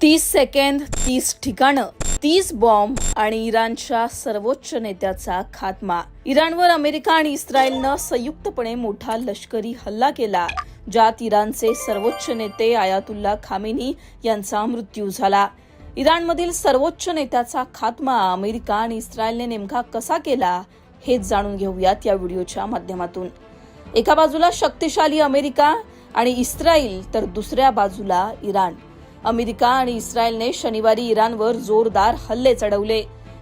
30 second, 30 ठिकाणं, 30 bomb आणि इराणच्या सर्वोच्च नेत्याचा खात्मा. इराणवर अमेरिका आणि इस्रायलनं संयुक्तपणे मोठा लष्करी हल्ला केला, ज्यात इराणचे सर्वोच्च नेते आयातुल्ला खामेनी यांचा मृत्यू झाला. इराणमधील सर्वोच्च नेत्याचा खात्मा अमेरिका आणि इस्रायलने नेमका कसा केला हे जाणून घेऊयात या व्हिडिओच्या माध्यमातून. एका बाजूला शक्तिशाली अमेरिका आणि इस्रायल तर दुसऱ्या बाजूला इराण. अमेरिका आणि इस्रायलने शनिवारी इराणवर जोरदार हल्ले चढवले.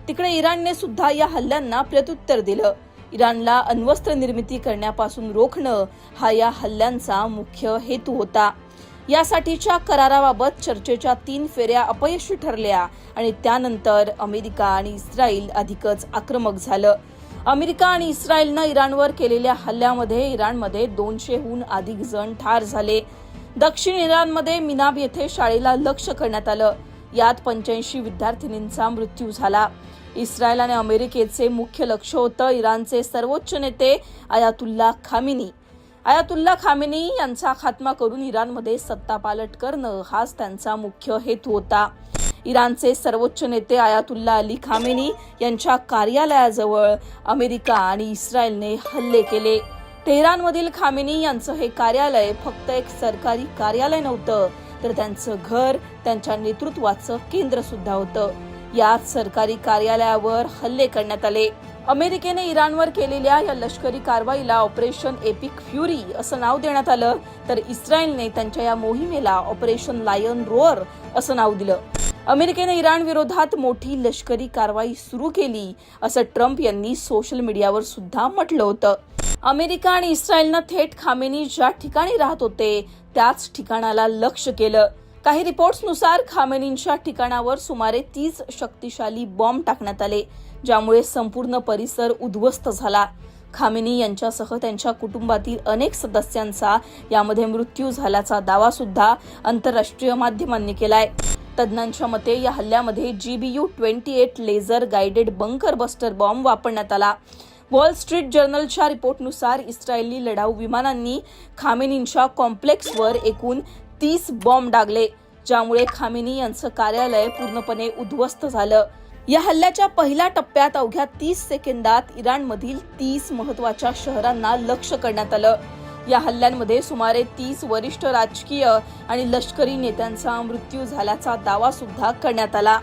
तिकडे इराणने सुद्धा या हल्ल्यांना प्रत्युत्तर दिलं. इराणला अण्वस्त्र निर्मिती करण्यापासून रोखणं हा या हल्ल्यांचा मुख्य हेतू होता. यासाठीच्या कराराबाबत चर्चेच्या 3 फेऱ्या अपयशी ठरल्या आणि त्यानंतर अमेरिका आणि इस्रायल अधिकच आक्रमक झालं. अमेरिका आणि इस्रायलनं इराणवर केलेल्या हल्ल्यामध्ये इराणमध्ये 200हून अधिक जण ठार झाले. दक्षिण इराणमध्ये मिनाब येथे शाळेला लक्ष्य करण्यात आलं. यात 85 विद्यार्थिनींचा मृत्यू झाला. इस्रायल आणि अमेरिकेचे मुख्य लक्ष होतं इराणचे सर्वोच्च नेते आयातुल्ला खामेनी. आयातुल्ला खामेनी यांचा खात्मा करून इराणमध्ये सत्तापालट करणं हाच त्यांचा मुख्य हेतू होता. इराणचे सर्वोच्च नेते आयातुल्ला अली खामेनी यांच्या कार्यालयाजवळ अमेरिका आणि इस्रायलने हल्ले केले. तेहरानमधील खामेनी यांचं हे कार्यालय फक्त एक सरकारी कार्यालय नव्हतं, तर त्यांचं घर त्यांच्या नेतृत्वाचं केंद्र सुद्धा होतं. याच सरकारी कार्यालयावर हल्ले करण्यात आले. अमेरिकेने इराणवर केलेल्या या लष्करी कारवाईला ऑपरेशन एपिक फ्युरी असं नाव देण्यात आलं, तर इस्रायलने त्यांच्या या मोहिमेला ऑपरेशन लायन रोअर असं नाव दिलं. अमेरिकेने इराण विरोधात मोठी लष्करी कारवाई सुरू केली असं ट्रम्प यांनी सोशल मीडियावर सुद्धा म्हटलं होतं. अमेरिका आणि इस्रायलनं थेट खामेनी ज्या ठिकाणी राहत होते त्याच ठिकाणाला लक्ष्य केलं. काही रिपोर्ट्सनुसार खामेनींच्या ठिकाणावर सुमारे 30 शक्तिशाली बॉम्ब टाकण्यात आले, ज्यामुळे संपूर्ण परिसर उद्ध्वस्त झाला. खामेनी यांच्यासह त्यांच्या कुटुंबातील अनेक सदस्यांचा यामध्ये मृत्यू झाल्याचा दावा सुद्धा आंतरराष्ट्रीय माध्यमांनी केलाय. तज्ज्ञांच्या मते या हल्ल्यामध्ये GBU-28 laser guided bunker buster bomb वापरण्यात आला. वॉल स्ट्रीट जर्नलच्या रिपोर्टनुसार इस्रायली लढाऊ विमानांनी खामेनींच्या कॉम्प्लेक्सवर एकूण 30 बॉम्ब डागले, ज्यामुळे खामेनी यांचं कार्यालय पूर्णपणे उद्ध्वस्त झालं. या हल्ल्याच्या पहिल्या टप्प्यात अवघ्या 30 सेकंदात इराणमधील 30 महत्वाच्या शहरांना लक्ष्य करण्यात आलं. या हल्ल्यांमध्ये सुमारे 30 वरिष्ठ राजकीय आणि लष्करी नेत्यांचा मृत्यू झाल्याचा दावा सुद्धा करण्यात आला.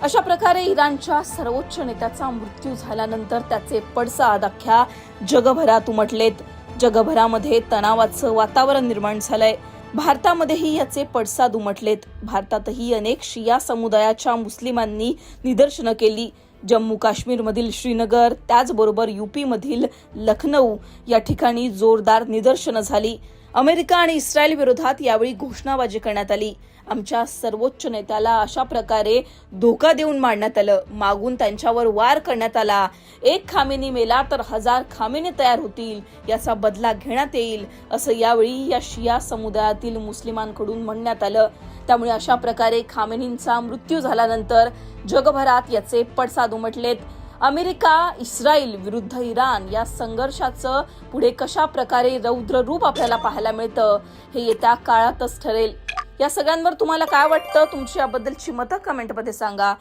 अशा प्रकारे इराणच्या सर्वोच्च नेत्याचा मृत्यू झाल्यानंतर त्याचे पडसाद अख्ख्या जगभरात उमटलेत. जगभरामध्ये तणावाचं वातावरण निर्माण झालंय. भारतामध्येही याचे पडसाद उमटलेत. भारतातही अनेक शिया समुदायाच्या मुस्लिमांनी निदर्शनं केली. जम्मू काश्मीरमधील श्रीनगर, त्याचबरोबर UP-मधील लखनौ या ठिकाणी जोरदार निदर्शनं झाली. अमेरिका आणि इस्रायल विरोधात यावेळी घोषणाबाजी करण्यात आली. आमच्या सर्वोच्च नेत्याला अशा प्रकारे धोका देऊन मारण्यात आलं, मागून त्यांच्यावर वार करण्यात आला. एक खामेनी मेला तर 1000 खामेनी तयार होतील, याचा बदला घेण्यात येईल असं यावेळी या शिया समुदायातील मुस्लिमांकडून म्हणण्यात आलं. त्यामुळे अशा प्रकारे खामेनींचा मृत्यू झाल्यानंतर जगभरात याचे पडसाद उमटलेत. अमेरिका इस्रायल विरुद्ध इराण या संघर्षाचं पुढे कशा प्रकारे रौद्र रूप आपल्याला पाहायला मिळतं हे येत्या काळातच ठरेल. या सगळ्यांवर तुम्हाला काय वाटतं? तुमची याबद्दलची मतं कमेंटमध्ये सांगा.